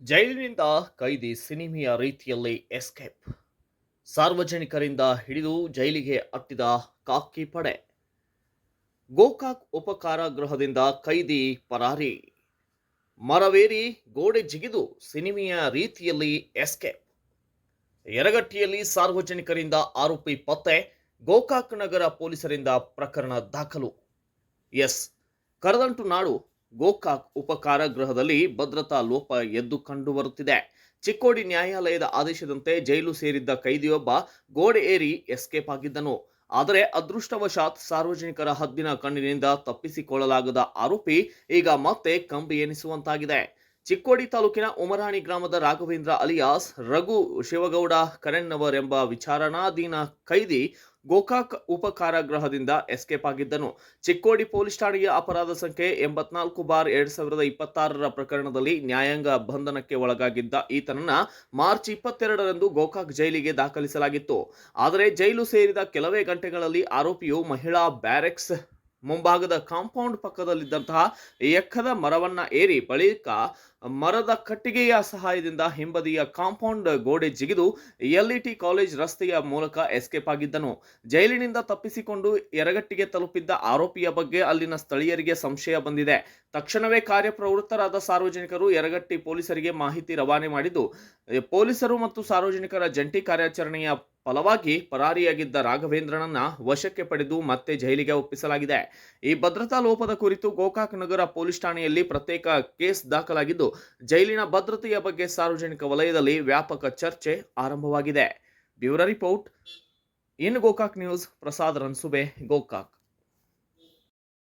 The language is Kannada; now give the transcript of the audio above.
ಜೈಲಿನಿಂದ ಕೈದಿ ಸಿನಿಮೆಯ ರೀತಿಯಲ್ಲಿ ಎಸ್ಕೇಪ್. ಸಾರ್ವಜನಿಕರಿಂದ ಹಿಡಿದು ಜೈಲಿಗೆ ಅಟ್ಟಿದ ಖಾಕಿ ಪಡೆ. ಗೋಕಾಕ್ ಉಪಕಾರಾಗೃಹದಿಂದ ಕೈದಿ ಪರಾರಿ. ಮರವೇರಿ ಗೋಡೆ ಜಿಗಿದು ಸಿನಿಮೆಯ ರೀತಿಯಲ್ಲಿ ಎಸ್ಕೇಪ್. ಯರಗಟ್ಟಿಯಲ್ಲಿ ಸಾರ್ವಜನಿಕರಿಂದ ಆರೋಪಿ ಪತ್ತೆ. ಗೋಕಾಕ್ ನಗರ ಪೊಲೀಸರಿಂದ ಪ್ರಕರಣ ದಾಖಲು. ಎಸ್, ಕರದಂಟು ನಾಡು ಗೋಕಾಕ್ ಉಪಕಾರಾಗೃಹದಲ್ಲಿ ಭದ್ರತಾ ಲೋಪ ಎದ್ದು ಕಂಡು ಬರುತ್ತಿದೆ. ಚಿಕ್ಕೋಡಿ ನ್ಯಾಯಾಲಯದ ಆದೇಶದಂತೆ ಜೈಲು ಸೇರಿದ್ದ ಕೈದಿಯೊಬ್ಬ ಗೋಡೆ ಏರಿ ಎಸ್ಕೇಪ್ ಆಗಿದ್ದನು. ಆದರೆ ಅದೃಷ್ಟವಶಾತ್ ಸಾರ್ವಜನಿಕರ ಹದ್ದಿನ ಕಣ್ಣಿನಿಂದ ತಪ್ಪಿಸಿಕೊಳ್ಳಲಾಗದ ಆರೋಪಿ ಈಗ ಮತ್ತೆ ಕಂಬಿ ಎನಿಸುವಂತಾಗಿದೆ. ಚಿಕ್ಕೋಡಿ ತಾಲೂಕಿನ ಉಮರಾಣಿ ಗ್ರಾಮದ ರಾಘವೇಂದ್ರ ಅಲಿಯಾಸ್ ರಘು ಶಿವಗೌಡ ಕರೆನ್ನವರ್ ಎಂಬ ವಿಚಾರಣಾಧೀನ ಕೈದಿ ಗೋಕಾಕ್ ಉಪಕಾರಾಗೃಹದಿಂದ ಎಸ್ಕೇಪ್ ಆಗಿದ್ದನು. ಚಿಕ್ಕೋಡಿ ಪೊಲೀಸ್ ಠಾಣೆಯ ಅಪರಾಧ ಸಂಖ್ಯೆ 84/2026 ಪ್ರಕರಣದಲ್ಲಿ ನ್ಯಾಯಾಂಗ ಬಂಧನಕ್ಕೆ ಒಳಗಾಗಿದ್ದ ಈತನನ್ನ ಮಾರ್ಚ್ 22ರಂದು ಗೋಕಾಕ್ ಜೈಲಿಗೆ ದಾಖಲಿಸಲಾಗಿತ್ತು. ಆದರೆ ಜೈಲು ಸೇರಿದ ಕೆಲವೇ ಗಂಟೆಗಳಲ್ಲಿ ಆರೋಪಿಯು ಮಹಿಳಾ ಬ್ಯಾರೆಕ್ಸ್ ಮುಂಭಾಗದ ಕಾಂಪೌಂಡ್ ಪಕ್ಕದಲ್ಲಿದ್ದಂತಹ ಎಕ್ಕದ ಮರವನ್ನ ಏರಿ ಬಳಿಕ ಮರದ ಕಟ್ಟಿಗೆಯ ಸಹಾಯದಿಂದ ಹಿಂಬದಿಯ ಕಾಂಪೌಂಡ್ ಗೋಡೆ ಜಿಗಿದು ಎಲ್ಇಟಿ ಕಾಲೇಜ್ ರಸ್ತೆಯ ಮೂಲಕ ಎಸ್ಕೇಪ್ ಆಗಿದ್ದನು. ಜೈಲಿನಿಂದ ತಪ್ಪಿಸಿಕೊಂಡು ಯರಗಟ್ಟಿಗೆ ತಲುಪಿದ್ದ ಆರೋಪಿಯ ಬಗ್ಗೆ ಅಲ್ಲಿನ ಸ್ಥಳೀಯರಿಗೆ ಸಂಶಯ ಬಂದಿದೆ. ತಕ್ಷಣವೇ ಕಾರ್ಯಪ್ರವೃತ್ತರಾದ ಸಾರ್ವಜನಿಕರು ಯರಗಟ್ಟಿ ಪೊಲೀಸರಿಗೆ ಮಾಹಿತಿ ರವಾನೆ ಮಾಡಿದ್ದು, ಪೊಲೀಸರು ಮತ್ತು ಸಾರ್ವಜನಿಕರ ಜಂಟಿ ಕಾರ್ಯಾಚರಣೆಯ ಫಲವಾಗಿ ಪರಾರಿಯಾಗಿದ್ದ ರಾಘವೇಂದ್ರನನ್ನ ವಶಕ್ಕೆ ಪಡೆದು ಮತ್ತೆ ಜೈಲಿಗೆ ಒಪ್ಪಿಸಲಾಗಿದೆ. ಈ ಭದ್ರತಾ ಲೋಪದ ಕುರಿತು ಗೋಕಾಕ್ ನಗರ ಪೊಲೀಸ್ ಠಾಣೆಯಲ್ಲಿ ಪ್ರತ್ಯೇಕ ಕೇಸ್ ದಾಖಲಾಗಿದ್ದು, ಜೈಲಿನ ಭದ್ರತೆಯ ಬಗ್ಗೆ ಸಾರ್ವಜನಿಕ ವಲಯದಲ್ಲಿ ವ್ಯಾಪಕ ಚರ್ಚೆ ಆರಂಭವಾಗಿದೆ. ಬ್ಯೂರೋ ರಿಪೋರ್ಟ್, ಇನ್ ಗೋಕಾಕ್ ನ್ಯೂಸ್. ಪ್ರಸಾದ್ ರನ್ಸುಬೆ, ಗೋಕಾಕ್.